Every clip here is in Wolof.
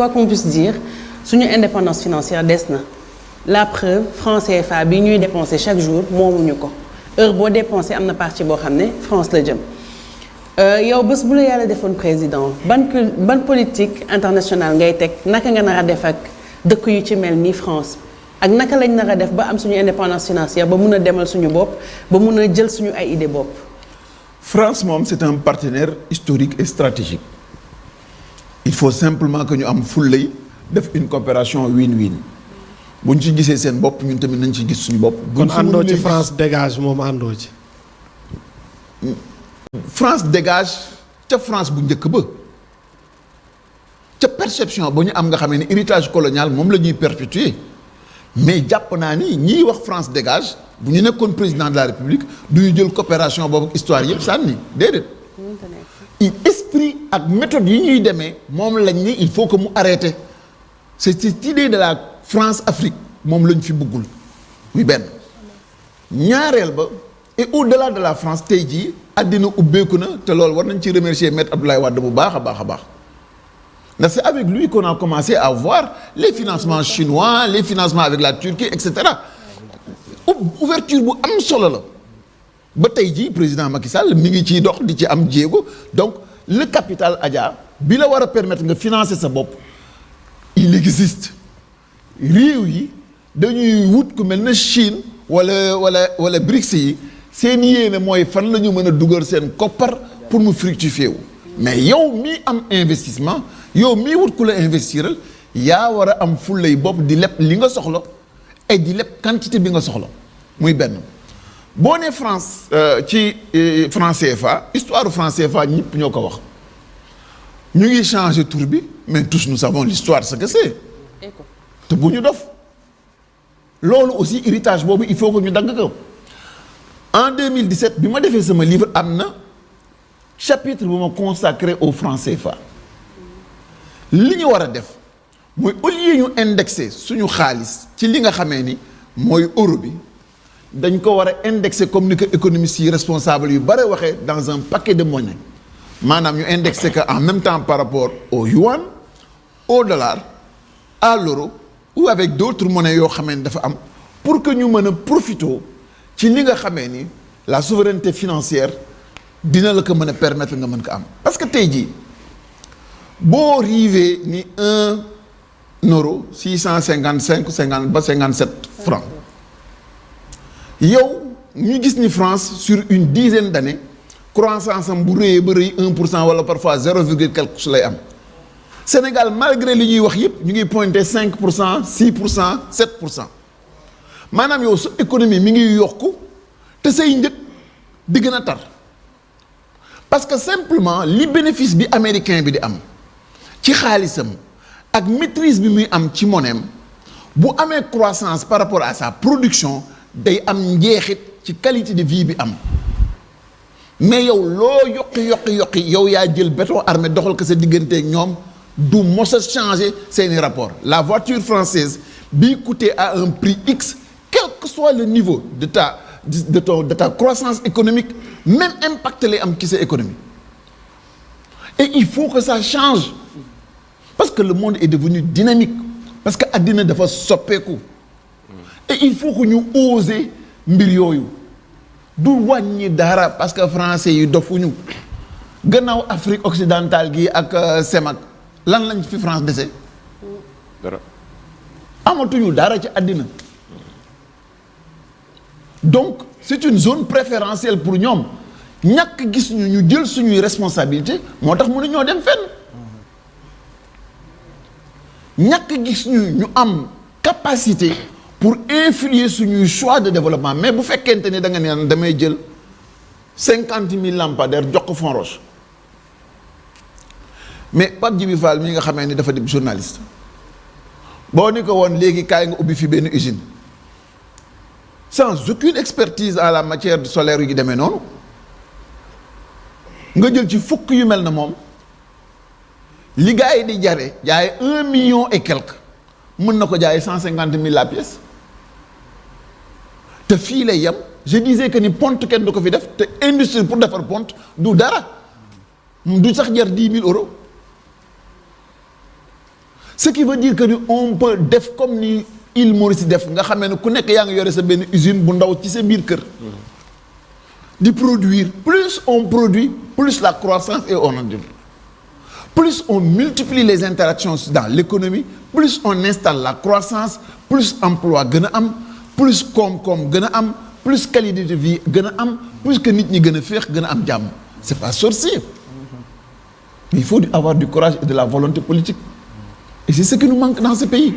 quoi qu'on puisse dire suñu indépendance financière des na la preuve franc CFA bi ñuy dépenser chaque jour moomuñu ko heure boo dépensé am na partie boo xam ne France la jëm yow bés bu la yàlla defoon président ban politique internationale ngay teg naka nga nar a def ak dëkk yu ci mel ni France ak naka lañ nar a def ba am suñu indépendance financière ba mun a demal suñu bopp ba mun a jël suñu ay idée bopp. France moom c'est un partenaire historique et stratégique il faut simplement que ñu am fullay def une coopération win-win bu ñu ci gisee seen bopp ñun tamit nañ ci gis suñu bopp. kon àndoo ci France dégage moom àndoo ci. France dégage ca France bu njëkk ba ca perception ba ñu am nga xamee ne héritage colonial moom la ñuy perpétuer mais jàpp naa ni ñiy wax France dégage bu ñu nekkoon président de la République du ñu jël coopération boobu histoire yëpp sànni déedéet. esprit ak méthode yi ñuy demee moom lañ ni il faut que mu arrêter c'est cette idée de la France-Afrique moom lañ fi bëggul muy benn ñaareel ba et au-delà de la France tey jii àddina ubbeeku na te loolu war nañ ci remercier maître Abdoulaye Wade bu baax a baax a baax ndax c'est avec lui qu'on a commencé à voir les financements chinois les financements avec la Turquie et cetera ouverture bu am solo la ba tey jii président Macky Sall mi ngi ciy dox di ci am jéego donc le capital Adja bi la war a permettre nga financer sa bopp il existe réew yi dañuy wut ku mel na Chine wala BRICS yi seen yéene mooy fan la ñu mën a dugal seen koppar pour mu fructifier wu mais yow mii am investissement yow mii wut ku la investiral yaa war a am fullay bopp di leb li nga soxla et di leb quantité bi nga soxla muy benn boo nee France ci franc CFA histoire franc CFA ñëpp ñoo ko wax ñu ngi changer tour bi mais tous nous savons l'histoire ce que c'est te bu ñu dof loolu aussi héritage boobu il faut que ñu dagg ko en 2017 bi ma defee sama livre am na chapitre bu ma consacré au franc CFA li ñu war a def mooy au lieu ñu indexer suñu xaalis ci li nga xamee ni mooy euro bi dañ ko war a indexer comme ni ko économistes yi responsable yu bare waxee dans un paquet de monnaie maanaam ñu indexer que en même temps par rapport au yuan au dollar à l'euro ou avec d'autres monnaies yoo xamee ni dafa am pour que ñu mën a profiter ci li nga xamee ni la souveraineté financière dina la ko mën a permettre nga mën ko am parce que tey jii boo riivee ni 1 euro 655 francs yow ñu gis ni France sur une dizaine d'années croissance am bu rëyee ba rëy 1% wala parfois 0 virgule quelque su lay am Sénégal malgré li ñuy wax yëpp ñu ngi pointé 5% 6% 7% maanaam yow sa économie mi ngi yokku te say njëg di gën a tar parce que simplement li bénéfice bi américain bi di am ci xaalisam ak maîtrise bi muy am ci monnaie bu amee croissance par rapport à sa production day am njeexit ci qualité de vie bi am mais yow loo yokki yow yaa jël béton armé doxal ko sa digganteeg ñoom du mos a changer seeni rapport la voiture française bi coûté à un prix X quel que soit le niveau de ta croissance économique même impact lay am ci sa économie et il faut que ça change parce que le monde est devenu dynamique parce que àddina dafa soppeeku et il faut que ñu oser mbir yooyu du wàññi dara parce que français yi dofuñu gannaaw Afrique occidentale gi ak CEMAC lan lañ fi France dese dara amatuñu dara ci àddina donc c'est une zone préférentielle pour ñoom ñàkk gis ñu jël suñuy responsabilité moo tax mënu ñoo dem fenn ñàkk gis ñu am capacité pour influer suñuy choix de développement mais bu fekkente ni da nga ne damay jël 50 000 lampadaires jox ko Fonroche mais Pape Djibi Fall mi nga xamee ni dafa di journaliste boo ni ko woon léegi kaay nga ubbi fi benn usine sans aucune expertise en la matière solaire yu demee noonu nga jël ci fukk yu mel na moom li gars yi di jare jaay 1 million et quelque mën na ko jaay 150 000 la pièce te fii lay yem je disais que ni pont kenn du ko fi def te industrie pour defar pont du dara du sax jar 10 000 euros ce qui veut dire que ni on peut def comme ni Île Maurice def nga xamee ne ku nekk yaa ngi yore sa benn usine bu ndaw ci sa biir kër. di produire plus on produit plus la croissance et on en développe. Plus on multiplie les interactions dans l'économie plus on installe la croissance plus emploi gën a am plus koom-koom gën a am plus qualité de vie gën a am plus que nit ñi gën a féex gën a am jàmm. C'est pas sorcier. Mais il faut avoir du courage et de la volonté politique. Et c'est ce qui nous manque dans ce pays.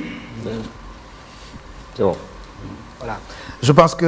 C'est bon. Voilà. Je pense que